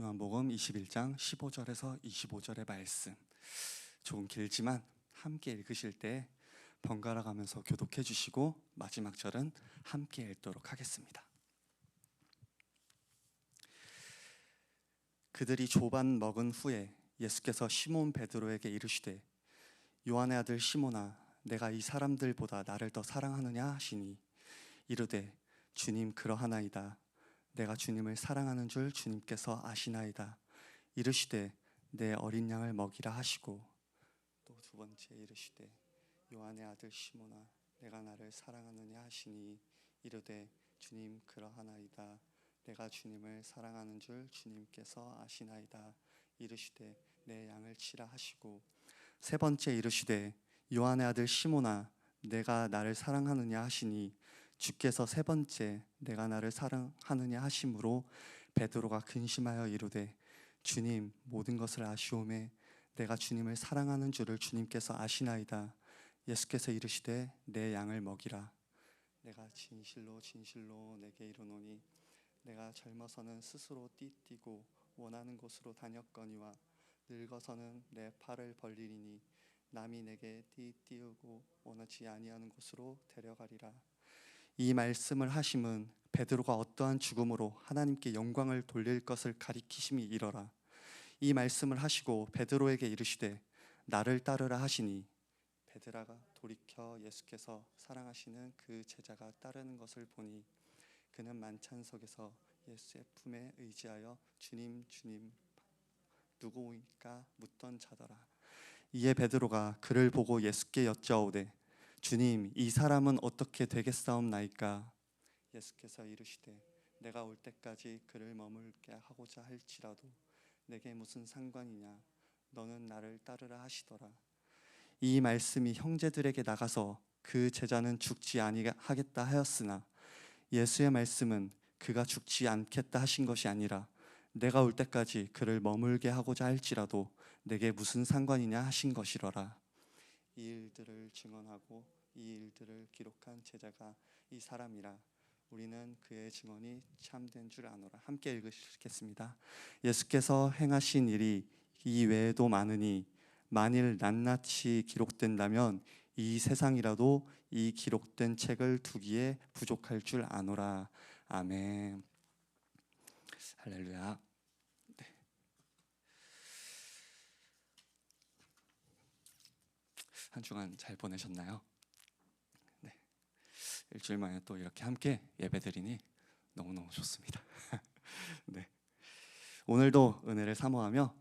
요한복음 21장 15절에서 25절의 말씀, 조금 길지만 함께 읽으실 때 번갈아 가면서 교독해 주시고 마지막 절은 함께 읽도록 하겠습니다. 그들이 조반 먹은 후에 예수께서 시몬 베드로에게 이르시되 요한의 아들 시몬아, 내가 이 사람들보다 나를 더 사랑하느냐 하시니 이르되 주님, 그러하나이다. 내가 주님을 사랑하는 줄 주님께서 아시나이다. 이르시되 내 어린 양을 먹이라 하시고, 또 두 번째 이르시되 요한의 아들 시몬아, 내가 나를 사랑하느냐 하시니 이르되 주님, 그러하나이다. 내가 주님을 사랑하는 줄 주님께서 아시나이다. 이르시되 내 양을 치라 하시고, 세 번째 이르시되 요한의 아들 시몬아, 내가 나를 사랑하느냐 하시니 주께서 세 번째 내가 나를 사랑하느냐 하심으로 베드로가 근심하여 이르되 주님, 모든 것을 아시오매 내가 주님을 사랑하는 줄을 주님께서 아시나이다. 예수께서 이르시되 내 양을 먹이라. 내가 진실로 진실로 내게 이르노니 내가 젊어서는 스스로 띠뛰고 원하는 곳으로 다녔거니와 늙어서는 내 팔을 벌리리니 남이 내게 띠띠우고 원하지 아니하는 곳으로 데려가리라. 이 말씀을 하심은 베드로가 어떠한 죽음으로 하나님께 영광을 돌릴 것을 가리키심이 이러라. 이 말씀을 하시고 베드로에게 이르시되 나를 따르라 하시니 베드로가 돌이켜 예수께서 사랑하시는 그 제자가 따르는 것을 보니 그는 만찬석에서 예수의 품에 의지하여 주님 주님 누구오니까 묻던 자더라. 이에 베드로가 그를 보고 예수께 여짜오되 주님, 이 사람은 어떻게 되겠사옵나이까? 예수께서 이르시되 내가 올 때까지 그를 머물게 하고자 할지라도 내게 무슨 상관이냐? 너는 나를 따르라 하시더라. 이 말씀이 형제들에게 나가서 그 제자는 죽지 아니하겠다 하였으나 예수의 말씀은 그가 죽지 않겠다 하신 것이 아니라 내가 올 때까지 그를 머물게 하고자 할지라도 내게 무슨 상관이냐 하신 것이로라. 이 일들을 증언하고 이 일들을 기록한 제자가 이 사람이라. 우리는 그의 증언이 참된 줄 아노라. 함께 읽으시겠습니다. 예수께서 행하신 일이 이 외에도 많으니 만일 낱낱이 기록된다면 이 세상이라도 이 기록된 책을 두기에 부족할 줄 아노라. 아멘. 할렐루야. 네. 한 주간 잘 보내셨나요? 네. 일주일 만에 또 이렇게 함께 예배드리니 너무너무 좋습니다. 네. 오늘도 은혜를 사모하며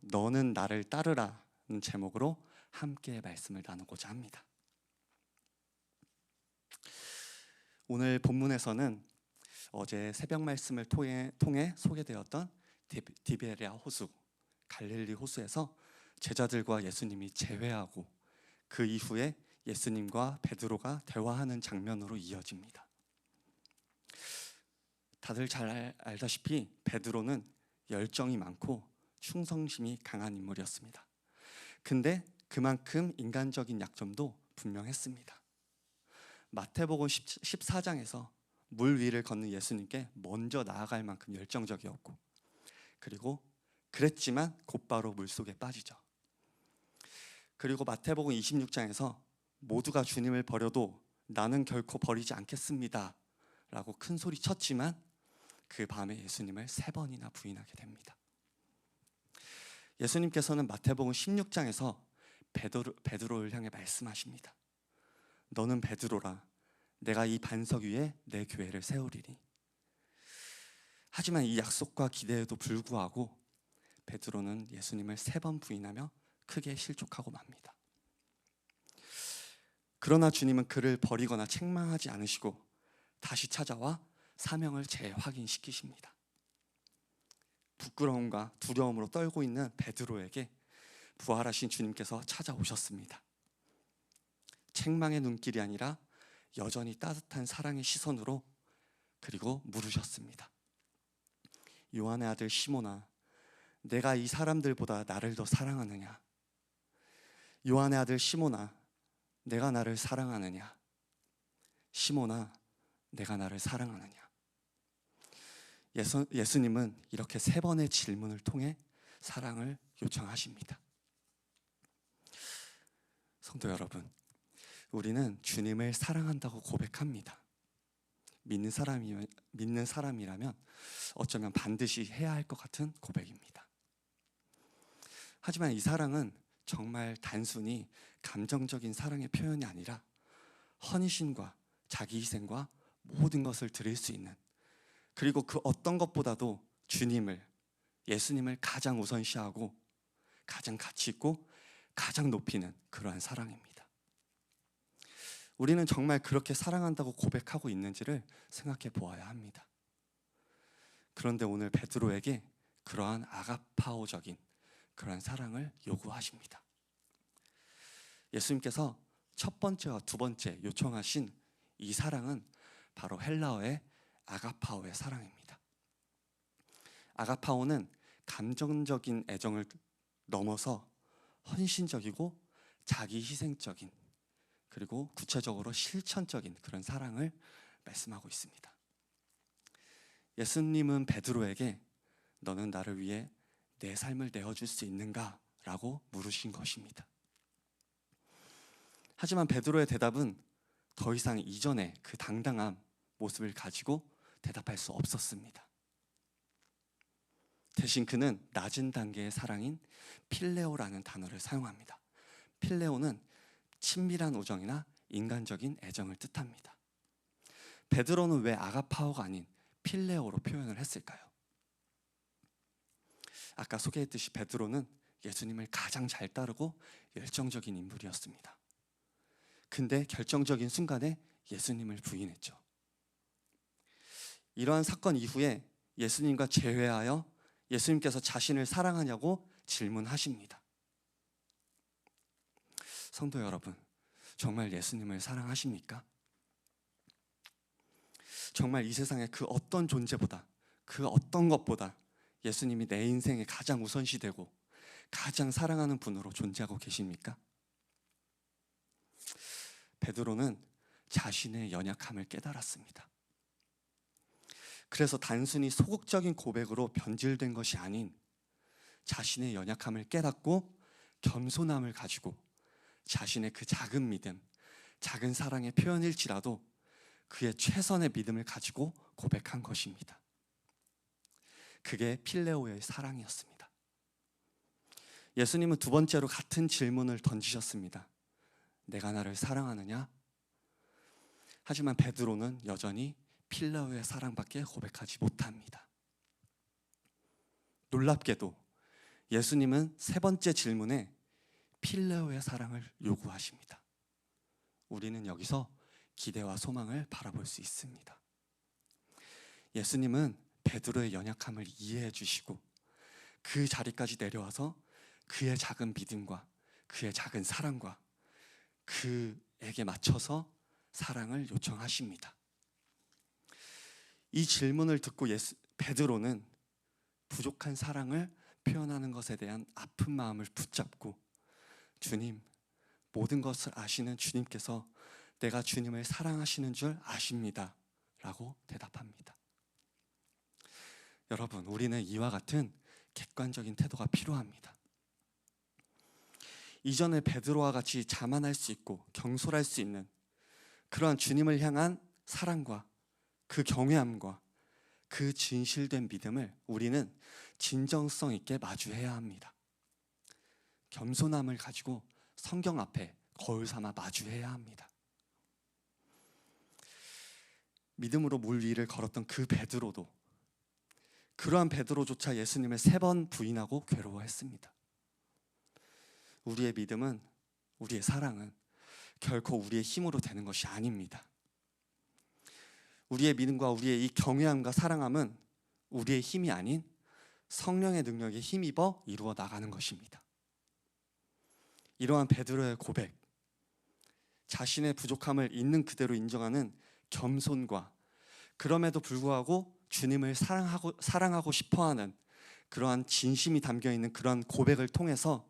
너는 나를 따르라는 제목으로 함께 말씀을 나누고자 합니다. 오늘 본문에서는 어제 새벽 말씀을 통해 소개되었던 디베랴 호수, 갈릴리 호수에서 제자들과 예수님이 재회하고 그 이후에 예수님과 베드로가 대화하는 장면으로 이어집니다. 다들 잘 알다시피 베드로는 열정이 많고 충성심이 강한 인물이었습니다. 근데 그만큼 인간적인 약점도 분명했습니다. 마태복음 14장에서 물 위를 걷는 예수님께 먼저 나아갈 만큼 열정적이었고, 그리고 그랬지만 곧바로 물속에 빠지죠. 그리고 마태복음 26장에서 모두가 주님을 버려도 나는 결코 버리지 않겠습니다 라고 큰 소리 쳤지만 그 밤에 예수님을 3번이나 부인하게 됩니다. 예수님께서는 마태복음 16장에서 베드로를 향해 말씀하십니다. 너는 베드로라. 내가 이 반석 위에 내 교회를 세우리니. 하지만 이 약속과 기대에도 불구하고 베드로는 예수님을 3번 부인하며 크게 실족하고 맙니다. 그러나 주님은 그를 버리거나 책망하지 않으시고 다시 찾아와 사명을 재확인시키십니다. 부끄러움과 두려움으로 떨고 있는 베드로에게 부활하신 주님께서 찾아오셨습니다. 책망의 눈길이 아니라 여전히 따뜻한 사랑의 시선으로, 그리고 물으셨습니다. 요한의 아들 시몬아, 내가 이 사람들보다 나를 더 사랑하느냐? 요한의 아들 시몬아, 내가 나를 사랑하느냐? 시몬아, 내가 나를 사랑하느냐? 예수님은 이렇게 세 번의 질문을 통해 사랑을 요청하십니다. 성도 여러분, 우리는 주님을 사랑한다고 고백합니다. 믿는 사람이라면 어쩌면 반드시 해야 할 것 같은 고백입니다. 하지만 이 사랑은 정말 단순히 감정적인 사랑의 표현이 아니라 헌신과 자기 희생과 모든 것을 드릴 수 있는, 그리고 그 어떤 것보다도 예수님을 가장 우선시하고 가장 가치 있고 가장 높이는 그러한 사랑입니다. 우리는 정말 그렇게 사랑한다고 고백하고 있는지를 생각해 보아야 합니다. 그런데 오늘 베드로에게 그러한 아가파오적인 그러한 사랑을 요구하십니다. 예수님께서 첫 번째와 두 번째 요청하신 이 사랑은 바로 헬라어의 아가파오의 사랑입니다. 아가파오는 감정적인 애정을 넘어서 헌신적이고 자기 희생적인, 그리고 구체적으로 실천적인 그런 사랑을 말씀하고 있습니다. 예수님은 베드로에게 너는 나를 위해 내 삶을 내어줄 수 있는가? 라고 물으신 것입니다. 하지만 베드로의 대답은 더 이상 이전의 그 당당한 모습을 가지고 대답할 수 없었습니다. 대신 그는 낮은 단계의 사랑인 필레오라는 단어를 사용합니다. 필레오는 친밀한 우정이나 인간적인 애정을 뜻합니다. 베드로는 왜 아가파오가 아닌 필레오로 표현을 했을까요? 아까 소개했듯이 베드로는 예수님을 가장 잘 따르고 열정적인 인물이었습니다. 근데 결정적인 순간에 예수님을 부인했죠. 이러한 사건 이후에 예수님과 재회하여 예수님께서 자신을 사랑하냐고 질문하십니다. 성도 여러분, 정말 예수님을 사랑하십니까? 정말 이 세상의 그 어떤 존재보다, 그 어떤 것보다 예수님이 내 인생에 가장 우선시되고 가장 사랑하는 분으로 존재하고 계십니까? 베드로는 자신의 연약함을 깨달았습니다. 그래서 단순히 소극적인 고백으로 변질된 것이 아닌 자신의 연약함을 깨닫고 겸손함을 가지고 자신의 그 작은 믿음, 작은 사랑의 표현일지라도 그의 최선의 믿음을 가지고 고백한 것입니다. 그게 필레오의 사랑이었습니다. 예수님은 두 번째로 같은 질문을 던지셨습니다. 내가 나를 사랑하느냐? 하지만 베드로는 여전히 필레오의 사랑밖에 고백하지 못합니다. 놀랍게도 예수님은 세 번째 질문에 필레오의 사랑을 요구하십니다. 우리는 여기서 기대와 소망을 바라볼 수 있습니다. 예수님은 베드로의 연약함을 이해해 주시고 그 자리까지 내려와서 그의 작은 믿음과 그의 작은 사랑과 그에게 맞춰서 사랑을 요청하십니다. 이 질문을 듣고 베드로는 부족한 사랑을 표현하는 것에 대한 아픈 마음을 붙잡고 주님, 모든 것을 아시는 주님께서 내가 주님을 사랑하시는 줄 아십니다 라고 대답합니다. 여러분, 우리는 이와 같은 객관적인 태도가 필요합니다. 이전에 베드로와 같이 자만할 수 있고 경솔할 수 있는 그러한 주님을 향한 사랑과 그 경외함과 그 진실된 믿음을 우리는 진정성 있게 마주해야 합니다. 겸손함을 가지고 성경 앞에 거울 삼아 마주해야 합니다. 믿음으로 물 위를 걸었던 그 베드로도 그러한 베드로조차 예수님을 3번 부인하고 괴로워했습니다. 우리의 믿음은, 우리의 사랑은 결코 우리의 힘으로 되는 것이 아닙니다. 우리의 믿음과 우리의 이 경외함과 사랑함은 우리의 힘이 아닌 성령의 능력에 힘입어 이루어 나가는 것입니다. 이러한 베드로의 고백, 자신의 부족함을 있는 그대로 인정하는 겸손과 그럼에도 불구하고 주님을 사랑하고 싶어하는 그러한 진심이 담겨있는 그러한 고백을 통해서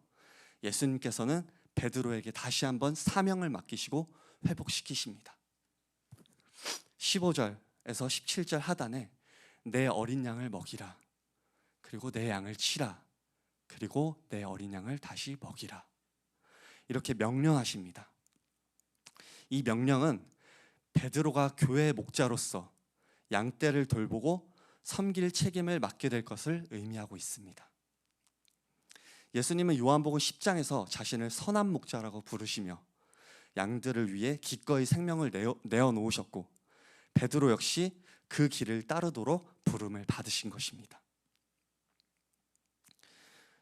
예수님께서는 베드로에게 다시 한번 사명을 맡기시고 회복시키십니다. 15절에서 17절 하단에 내 어린 양을 먹이라. 그리고 내 양을 치라. 그리고 내 어린 양을 다시 먹이라. 이렇게 명령하십니다. 이 명령은 베드로가 교회의 목자로서 양떼를 돌보고 섬길 책임을 맡게 될 것을 의미하고 있습니다. 예수님은 요한복음 10장에서 자신을 선한 목자라고 부르시며 양들을 위해 기꺼이 생명을 내어 놓으셨고, 베드로 역시 그 길을 따르도록 부름을 받으신 것입니다.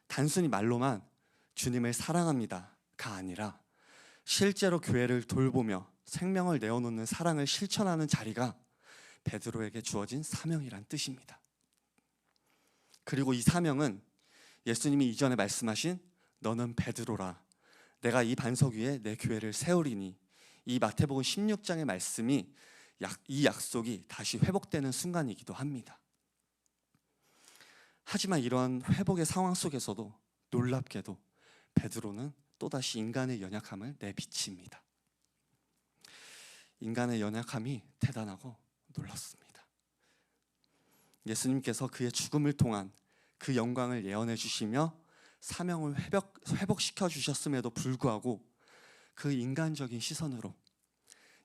단순히 말로만 주님을 사랑합니다가 아니라 실제로 교회를 돌보며 생명을 내어놓는 사랑을 실천하는 자리가 베드로에게 주어진 사명이란 뜻입니다. 그리고 이 사명은 예수님이 이전에 말씀하신 너는 베드로라, 내가 이 반석 위에 내 교회를 세우리니, 이 마태복음 16장의 말씀이 이 약속이 다시 회복되는 순간이기도 합니다. 하지만 이러한 회복의 상황 속에서도 놀랍게도 베드로는 또다시 인간의 연약함을 내비칩니다. 인간의 연약함이 대단하고 놀랍습니다. 예수님께서 그의 죽음을 통한 그 영광을 예언해 주시며 사명을 회복시켜 주셨음에도 불구하고 그 인간적인 시선으로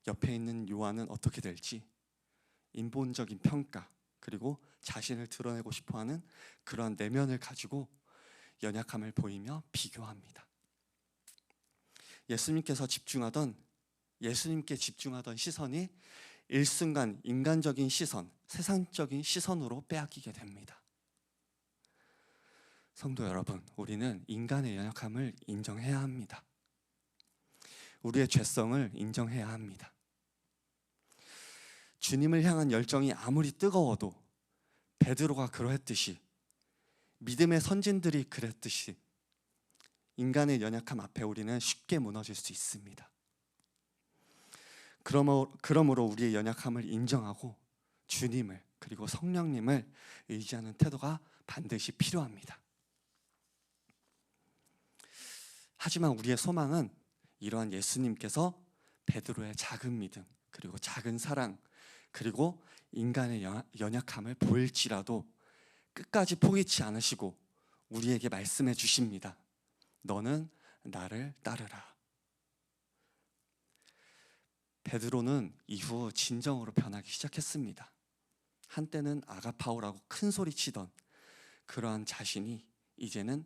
옆에 있는 요한은 어떻게 될지 인본적인 평가, 그리고 자신을 드러내고 싶어하는 그러한 내면을 가지고 연약함을 보이며 비교합니다. 예수님께 집중하던 시선이 일순간 인간적인 시선, 세상적인 시선으로 빼앗기게 됩니다. 성도 여러분, 우리는 인간의 연약함을 인정해야 합니다. 우리의 죄성을 인정해야 합니다. 주님을 향한 열정이 아무리 뜨거워도 베드로가 그러했듯이, 믿음의 선진들이 그랬듯이 인간의 연약함 앞에 우리는 쉽게 무너질 수 있습니다. 그러므로 우리의 연약함을 인정하고 주님을, 그리고 성령님을 의지하는 태도가 반드시 필요합니다. 하지만 우리의 소망은 이러한 예수님께서 베드로의 작은 믿음, 그리고 작은 사랑, 그리고 인간의 연약함을 보일지라도 끝까지 포기치 않으시고 우리에게 말씀해 주십니다. 너는 나를 따르라. 베드로는 이후 진정으로 변하기 시작했습니다. 한때는 아가파오라고 큰 소리 치던 그러한 자신이 이제는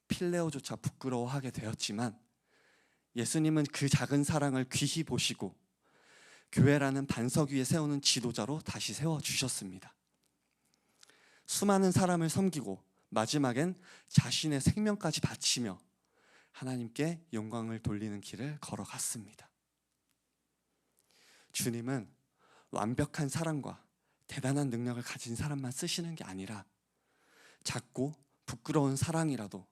필레오조차 부끄러워하게 되었지만, 예수님은 그 작은 사랑을 귀히 보시고 교회라는 반석 위에 세우는 지도자로 다시 세워주셨습니다. 수많은 사람을 섬기고 마지막엔 자신의 생명까지 바치며 하나님께 영광을 돌리는 길을 걸어갔습니다. 주님은 완벽한 사랑과 대단한 능력을 가진 사람만 쓰시는 게 아니라 작고 부끄러운 사랑이라도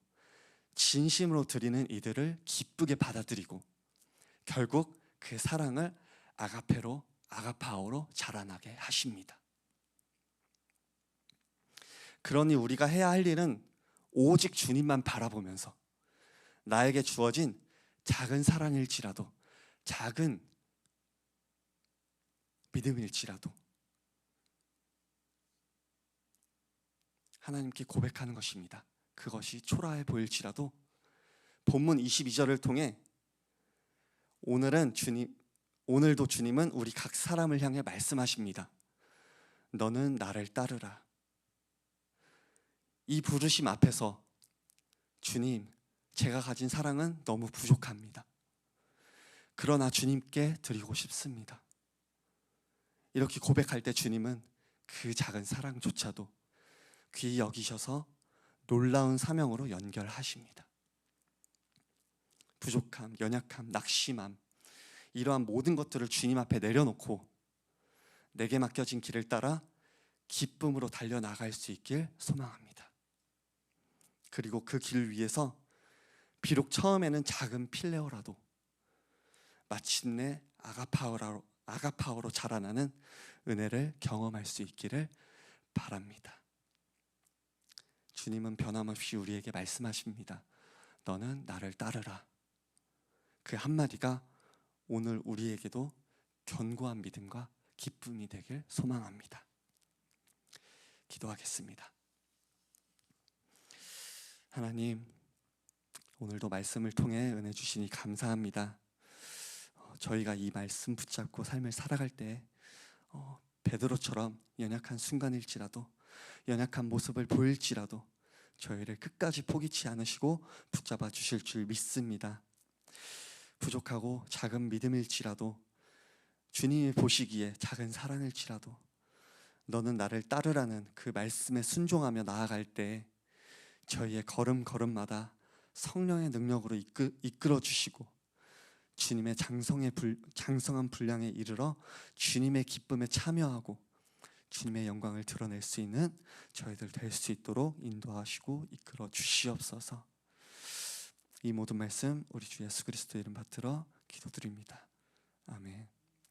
진심으로 드리는 이들을 기쁘게 받아들이고 결국 그 사랑을 아가파오로 자라나게 하십니다. 그러니 우리가 해야 할 일은 오직 주님만 바라보면서 나에게 주어진 작은 사랑일지라도, 작은 믿음일지라도 하나님께 고백하는 것입니다. 그것이 초라해 보일지라도 본문 22절을 통해 오늘도 주님은 우리 각 사람을 향해 말씀하십니다. 너는 나를 따르라. 이 부르심 앞에서 주님, 제가 가진 사랑은 너무 부족합니다. 그러나 주님께 드리고 싶습니다. 이렇게 고백할 때 주님은 그 작은 사랑조차도 귀히 여기셔서 놀라운 사명으로 연결하십니다. 부족함, 연약함, 낙심함, 이러한 모든 것들을 주님 앞에 내려놓고 내게 맡겨진 길을 따라 기쁨으로 달려나갈 수 있길 소망합니다. 그리고 그 길 위에서 비록 처음에는 작은 필레오라도 마침내 아가파오로 자라나는 은혜를 경험할 수 있기를 바랍니다. 주님은 변함없이 우리에게 말씀하십니다. 너는 나를 따르라. 그 한마디가 오늘 우리에게도 견고한 믿음과 기쁨이 되길 소망합니다. 기도하겠습니다. 하나님, 오늘도 말씀을 통해 은혜 주시니 감사합니다. 저희가 이 말씀 붙잡고 삶을 살아갈 때 베드로처럼 연약한 순간일지라도, 연약한 모습을 보일지라도 저희를 끝까지 포기치 않으시고 붙잡아 주실 줄 믿습니다. 부족하고 작은 믿음일지라도, 주님이 보시기에 작은 사랑일지라도 너는 나를 따르라는 그 말씀에 순종하며 나아갈 때 저희의 걸음걸음마다 성령의 능력으로 이끌어 주시고 주님의 장성한 분량에 이르러 주님의 기쁨에 참여하고 주님의 영광을 드러낼 수 있는 저희들 될 수 있도록 인도하시고 이끌어 주시옵소서. 이 모든 말씀 우리 주 예수 그리스도 이름 받들어 기도드립니다. 아멘.